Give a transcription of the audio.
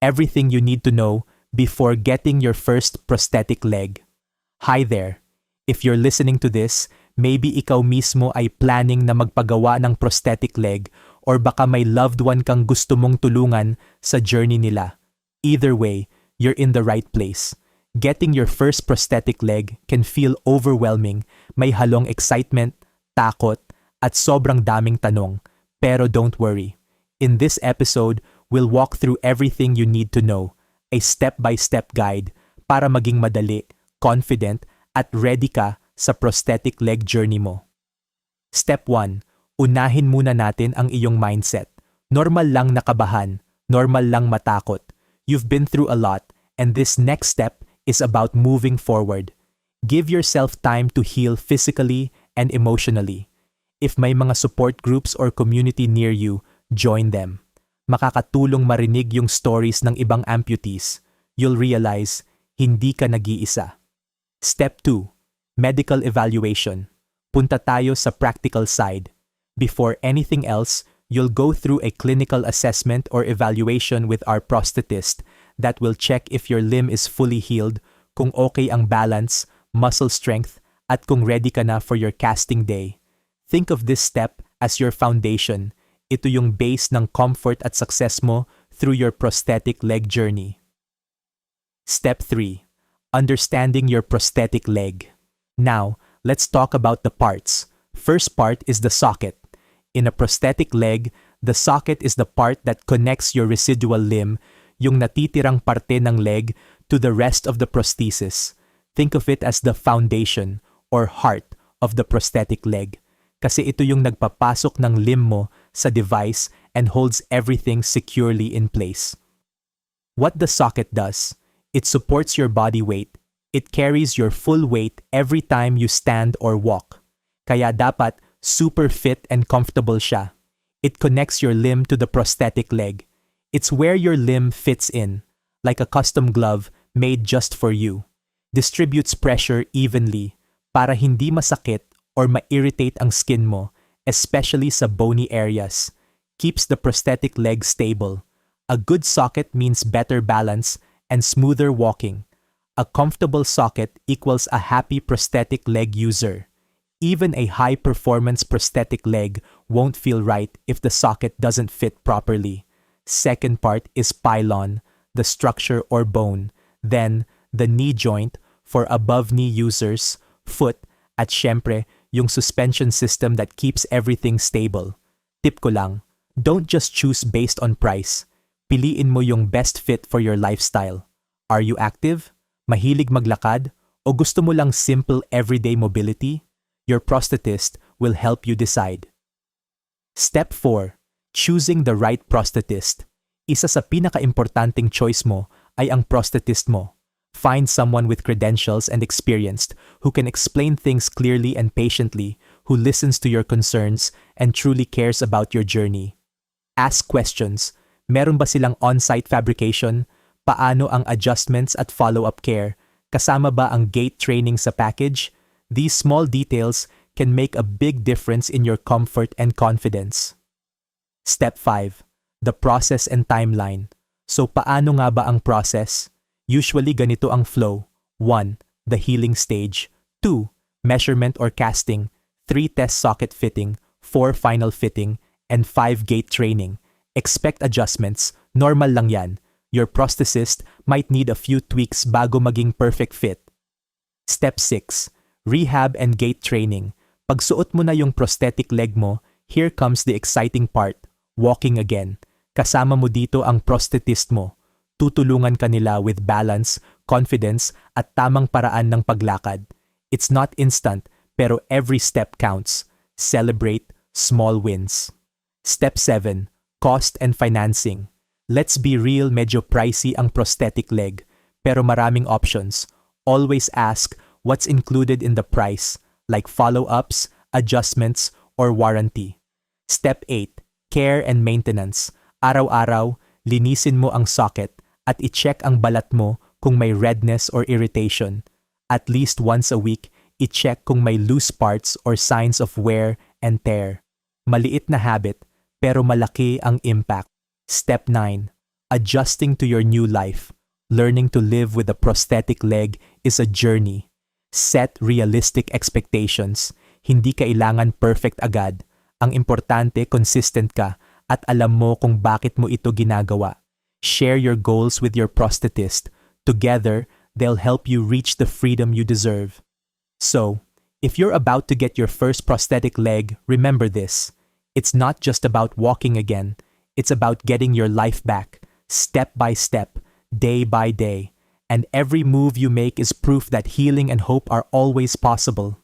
Everything you need to know before getting your first prosthetic leg. Hi there. If you're listening to this, maybe ikaw mismo ay planning na magpagawa ng prosthetic leg or baka may loved one kang gusto mong tulungan sa journey nila. Either way, you're in the right place. Getting your first prosthetic leg can feel overwhelming, may halong excitement, takot, at sobrang daming tanong. Pero don't worry. In this episode, we'll walk through everything you need to know, a step-by-step guide para maging madali, confident, at ready ka sa prosthetic leg journey mo. Step 1. Unahin muna natin ang iyong mindset. Normal lang nakabahan, normal lang matakot. You've been through a lot, and this next step is about moving forward. Give yourself time to heal physically and emotionally. If may mga support groups or community near you, join them. Makakatulong marinig yung stories ng ibang amputees. You'll realize, hindi ka nag-iisa. Step 2. Medical evaluation. Punta tayo sa practical side. Before anything else, you'll go through a clinical assessment or evaluation with our prosthetist that will check if your limb is fully healed, kung okay ang balance, muscle strength, at kung ready ka na for your casting day. Think of this step as your foundation. Ito yung base ng comfort at success mo through your prosthetic leg journey. Step 3. Understanding your prosthetic leg. Now, let's talk about the parts. First part is the socket. In a prosthetic leg, the socket is the part that connects your residual limb, yung natitirang parte ng leg, to the rest of the prosthesis. Think of it as the foundation or heart of the prosthetic leg, kasi ito yung nagpapasok ng limb mo sa device and holds everything securely in place. What the socket does, it supports your body weight. It carries your full weight every time you stand or walk. Kaya dapat super fit and comfortable siya. It connects your limb to the prosthetic leg. It's where your limb fits in, like a custom glove made just for you. Distributes pressure evenly para hindi masakit or ma-irritate ang skin mo, especially sa bony areas. Keeps the prosthetic leg stable. A good socket means better balance and smoother walking. A comfortable socket equals a happy prosthetic leg user. Even a high-performance prosthetic leg won't feel right if the socket doesn't fit properly. Second part is pylon, the structure or bone. Then, the knee joint for above-knee users, foot, at syempre, yung suspension system that keeps everything stable. Tip ko lang, don't just choose based on price. Piliin mo yung best fit for your lifestyle. Are you active? Mahilig maglakad? O gusto mo lang simple everyday mobility? Your prosthetist will help you decide. Step 4. Choosing the right prosthetist. Isa sa pinaka-importanting choice mo ay ang prosthetist mo. Find someone with credentials and experience who can explain things clearly and patiently, who listens to your concerns and truly cares about your journey. Ask questions. Meron ba silang on-site fabrication? Paano ang adjustments at follow-up care? Kasama ba ang gait training sa package? These small details can make a big difference in your comfort and confidence. Step 5. The process and timeline. So paano nga ba ang process? Usually ganito ang flow. 1. The healing stage. 2. Measurement or casting. 3. Test socket fitting. 4. Final fitting. And 5. Gait training. Expect adjustments. Normal lang yan. Your prosthesist might need a few tweaks bago maging perfect fit. Step 6. Rehab and gait training. Pag suot mo na yung prosthetic leg mo, here comes the exciting part. Walking again. Kasama mo dito ang prosthetist mo. Tutulungan ka nila with balance, confidence, at tamang paraan ng paglakad. It's not instant, pero every step counts. Celebrate small wins. Step 7. Cost and financing. Let's be real, medyo pricey ang prosthetic leg, pero maraming options. Always ask what's included in the price, like follow-ups, adjustments, or warranty. Step 8. Care and maintenance. Araw-araw, linisin mo ang socket at i-check ang balat mo kung may redness or irritation. At least once a week, i-check kung may loose parts or signs of wear and tear. Maliit na habit, pero malaki ang impact. Step 9. Adjusting to your new life, learning to live with a prosthetic leg is a journey. Set realistic expectations. Hindi kailangan perfect agad. Ang importante, consistent ka at alam mo kung bakit mo ito ginagawa. Share your goals with your prosthetist. Together, they'll help you reach the freedom you deserve. So, if you're about to get your first prosthetic leg, remember this. It's not just about walking again. It's about getting your life back, step by step, day by day. And every move you make is proof that healing and hope are always possible.